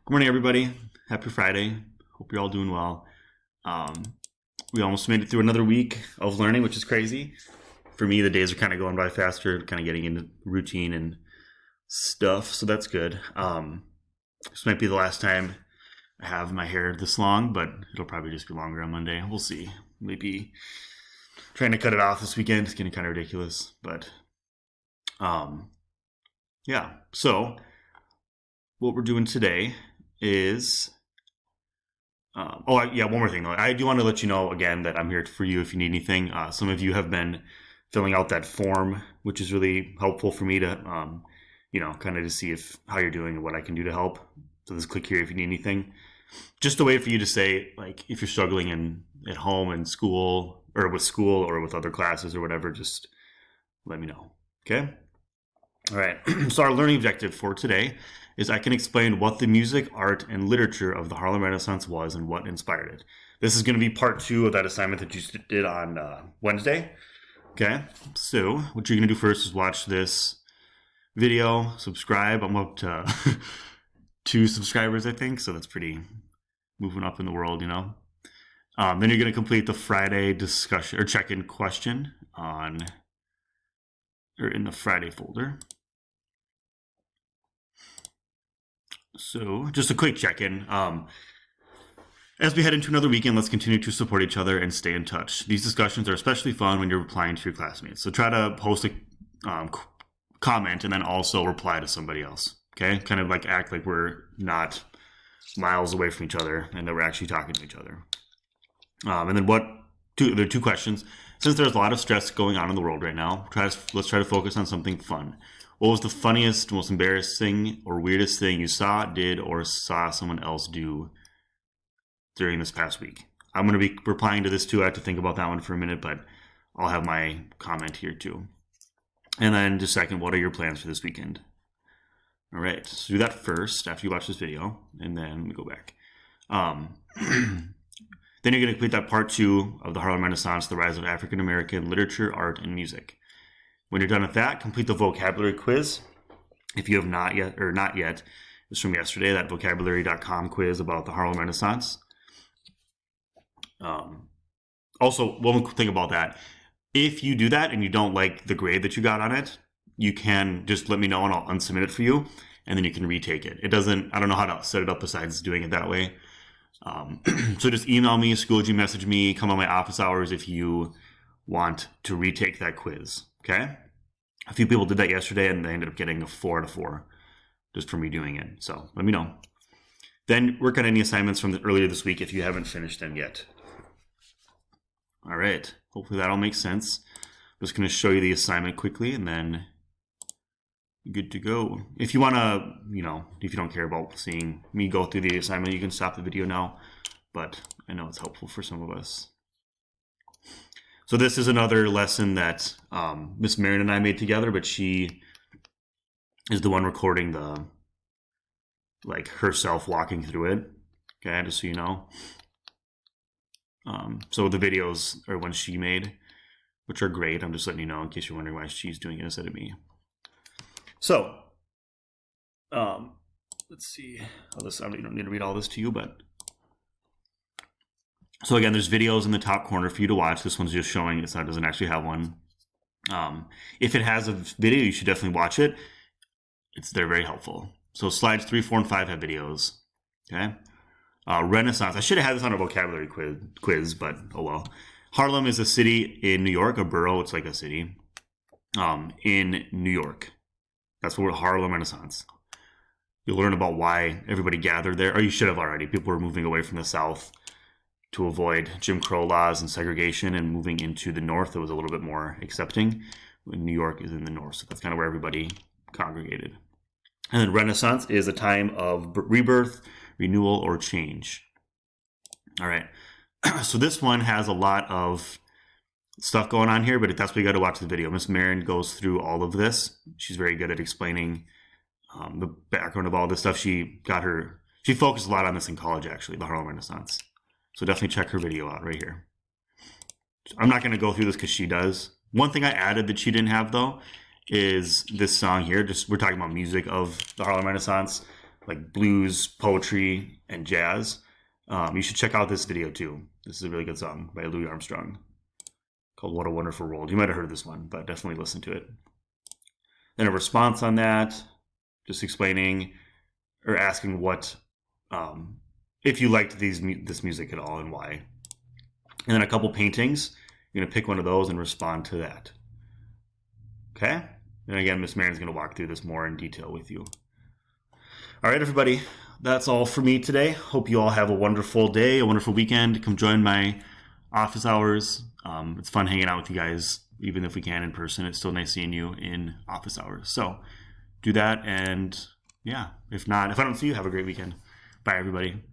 Good morning, everybody. Happy Friday. Hope you're all doing well. We almost made it through another week of learning, which is crazy. For me, the days are kind of going by faster, kind of getting into routine and stuff, so that's good. This might be the last time I have my hair this long, but it'll probably just be longer on Monday. We'll see. Maybe trying to cut it off this weekend. It's getting kind of ridiculous, but yeah. So what we're doing today is one more thing though. I do want to let you know again that I'm here for you if you need anything. Some of you have been filling out that form, which is really helpful for me to kind of to see if how you're doing and what I can do to help. So just click here if you need anything. Just a way for you to say, like, if you're struggling at home and school or with other classes or whatever, just let me know. Okay? All right. So our learning objective for today is I can explain what the music, art, and literature of the Harlem Renaissance was and what inspired it. This is going to be part 2 of that assignment that you did on Wednesday. Okay, so what you're going to do first is watch this video, subscribe. I'm up to 2 subscribers, I think, so that's pretty moving up in the world, you know. Then you're going to complete the Friday discussion or check-in question in the Friday folder. So just a quick check-in. As we head into another weekend, let's continue to support each other and stay in touch. These discussions are especially fun when you're replying to your classmates. So try to post a comment and then also reply to somebody else. Okay? Kind of like act like we're not miles away from each other and that we're actually talking to each other. And then there are 2 questions. Since there's a lot of stress going on in the world right now, let's try to focus on something fun. What was the funniest, most embarrassing, or weirdest thing you saw, did, or saw someone else do during this past week? I'm going to be replying to this too. I have to think about that one for a minute, but I'll have my comment here too. And then just second, what are your plans for this weekend? All right, so do that first after you watch this video, and then we go back. Then you're going to complete that part 2 of the Harlem Renaissance, the rise of African American literature, art, and music. When you're done with that, complete the vocabulary quiz. If you have not yet, it's from yesterday, that vocabulary.com quiz about the Harlem Renaissance. Also, one thing about that, if you do that and you don't like the grade that you got on it, you can just let me know and I'll unsubmit it for you, and then you can retake it. I don't know how to set it up besides doing it that way. So just email me, Schoology, message me, come on my office hours if you want to retake that quiz. Okay? A few people did that yesterday and they ended up getting a 4 out of 4 just from me doing it. So let me know. Then work on any assignments from earlier this week if you haven't finished them yet. All right. Hopefully that all makes sense. I'm just going to show you the assignment quickly and then good to go. If you want to, if you don't care about seeing me go through the assignment, you can stop the video now. But I know it's helpful for some of us. So this is another lesson that Miss Marin and I made together, but she is the one recording herself walking through it. Okay, just so you know. So the videos are ones she made, which are great. I'm just letting you know in case you're wondering why she's doing it instead of me. So, let's see. I don't need to read all this to you, but so again, there's videos in the top corner for you to watch. This one's just showing it, so it doesn't actually have one. If it has a video, you should definitely watch it. They're very helpful. So slides 3, 4, and 5 have videos. Okay. Renaissance. I should have had this on a vocabulary quiz, but oh well. Harlem is a city in New York, a borough. It's like a city in New York. That's what Harlem Renaissance. You'll learn about why everybody gathered there, or you should have already. People were moving away from the South to avoid Jim Crow laws and segregation and moving into the North that was a little bit more accepting. New York is in the North, so that's kind of where everybody congregated. And then Renaissance is a time of rebirth, renewal, or change. All right. So this one has a lot of stuff going on here, but that's why you got to watch the video. Miss Marin goes through all of this. She's very good at explaining the background of all this stuff. She focused a lot on this in college, actually, the Harlem Renaissance. So definitely check her video out right here. I'm not going to go through this because she does. One thing I added that she didn't have, though, is this song here. We're talking about music of the Harlem Renaissance. like blues, poetry, and jazz, you should check out this video too. This is a really good song by Louis Armstrong called What a Wonderful World. You might have heard of this one, but definitely listen to it. Then a response on that, just explaining or asking what, if you liked this music at all and why. And then a couple paintings. You're going to pick one of those and respond to that. Okay? And again, Miss Marion's going to walk through this more in detail with you. All right, everybody. That's all for me today. Hope you all have a wonderful day, a wonderful weekend. Come join my office hours. It's fun hanging out with you guys, even if we can in person. It's still nice seeing you in office hours. So do that. And yeah, if not, if I don't see you, have a great weekend. Bye, everybody.